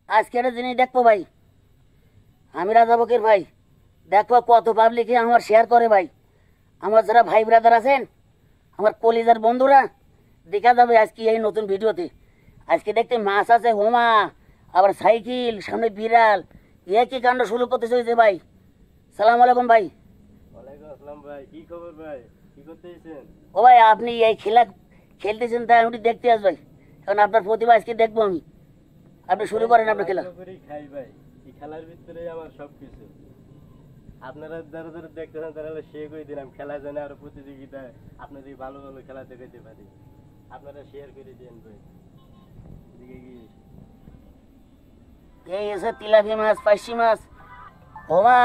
আজকে একটা জিনিস দেখবো ভাই, আমি রাজা বকির ভাই, দেখবো কত পাবলিকে আমার শেয়ার করে ভাই। আমার যারা ভাই ব্রাদার আছেন, আমার কলিজার বন্ধুরা, দেখা যাবে আজকে এই নতুন ভিডিওতে। আজকে দেখতে মাছ আছে হোমা, আবার সাইকেল, সামনে বিড়াল, কি কাণ্ড শুরু করতে চলেছে ভাই। সালাম আলাইকুম ভাই। ওয়ালাইকুম আসসালাম ভাই, কি খবর ভাই? কি করতেছেন? ও ভাই, আপনি এই খেলা খেলতেছেন তাই আমি দেখতে আস ভাই, কারণ আপনার প্রতিভা আজকে দেখবো আমি। আপনি শুরু করেন আপনার খেলা। খাই ভাই, এই খেলার ভিতরে আমার সবকিছু। আপনারা যারা যারা দেখতেছেন তারা শেয়ার করে দিলাম, খেলা জানে আরো প্রতিযোগিতায় আপনাদের ভালো ভালো খেলা দেখাতে পারি। আপনারা শেয়ার করে দেন ভাই। এদিকে কি এই এসে তিলাপি মাছ, পাইসি মাছ, হোমা,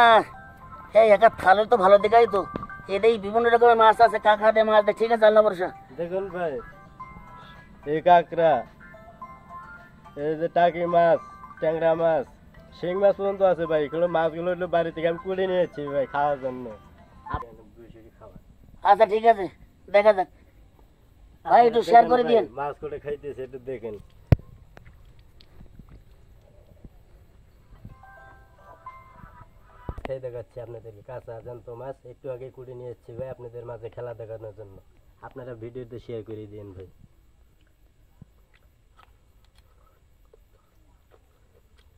এই একটা থালে তো ভালো দেখাই তো। এটাই বিভিন্ন রকমের মাছ আছে, কাঁকড়া দিয়ে মাছ দেয়, ঠিক আছে, আল্লাহ ভরসা। দেখুন ভাই, এই কাঁকড়া, এই যে টাকি মাছ, ট্যাংরা মাছ, শিং মাছ পর্যন্ত আছে ভাই। এগুলো মাছগুলো হলো বাড়ি থেকে আমি কুড়ে নিয়ে যাচ্ছি ভাই খাওয়ার জন্য। আচ্ছা ঠিক আছে, দেখা যাক ভাই, একটু শেয়ার করে দিন। মাছ করে খাইতেছে, একটু দেখেন। সেই দেখাচ্ছি আপনাদেরকে কাঁচা জ্যান্ত মাছ, একটু আগে কুড়ে নিয়ে এসেছি ভাই আপনাদের মাঝে খেলা দেখানোর জন্য। আপনারা ভিডিওতে শেয়ার করে দিন ভাই।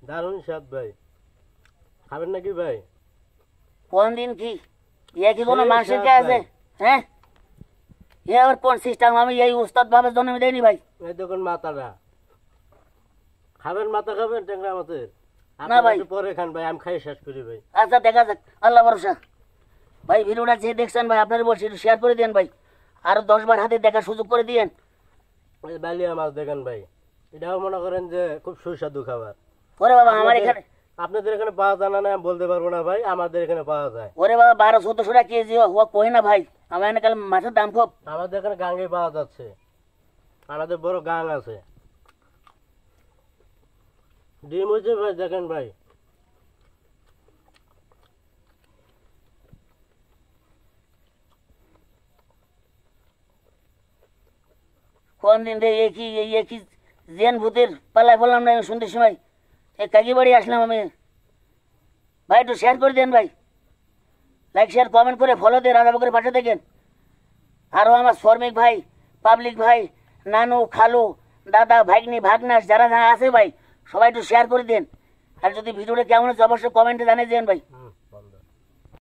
দারুণ স্বাদ ভাই, খাবেন নাকি ভাই? কোন দিন কি কি কোনো মাংসের কে আছে? হ্যাঁ, এ আবার কোন সিস্টেম? আমি এই উস্তাদ ভাবে জন্ম দেয়নি ভাই। এই দেখুন মাথাটা, খাবেন? মাথা খাবেন ট্যাংরা মাছের? না ভাই, পরে খান ভাই, আমি খাই শেষ করি ভাই। আচ্ছা দেখা যাক, আল্লাহ ভরসা। ভাই ভিডিওটা যে দেখছেন ভাই, আপনারা বলছি একটু শেয়ার করে দেন ভাই, আরো 10 বার হাতে দেখার সুযোগ করে দিয়েন। এই বালিয়া মাছ দেখেন ভাই, এটাও মনে করেন যে খুব সুস্বাদু খাবার। ওরে বাবা, আমার এখানে, আপনাদের এখানে পাওয়া যায় না বলতে পারবো না ভাই, আমাদের এখানে পাওয়া যায়। ওরে বাবা 1200-1400 টাকা কেজি, ও কই না ভাই, আমার এখানে কাল মাছের দাম খুব। আমাদের এখানে গাঙ্গে পাওয়া যাচ্ছে, আমাদের বড় গাং আছে। ডিম হয়েছে ভাই, দেখেন ভাই। কোন দিন রে একই জেন ভূতের পালায় বললাম না আমি শুনতে সময়, এই কাকি বাড়ি আসলাম আমি। ভাই একটু শেয়ার করে দেন ভাই, লাইক শেয়ার কমেন্ট করে ফলো দিয়ে রাজা বকরের পাশে দেখেন। আরও আমার শ্রমিক ভাই, পাবলিক ভাই, নানু খালু দাদা ভাগ্নি ভাগনাস যারা যারা আছে ভাই, সবাই একটু শেয়ার করে দেন। আর যদি ভিডিওটা কেমন হচ্ছে অবশ্যই কমেন্টে জানিয়ে দেন ভাই।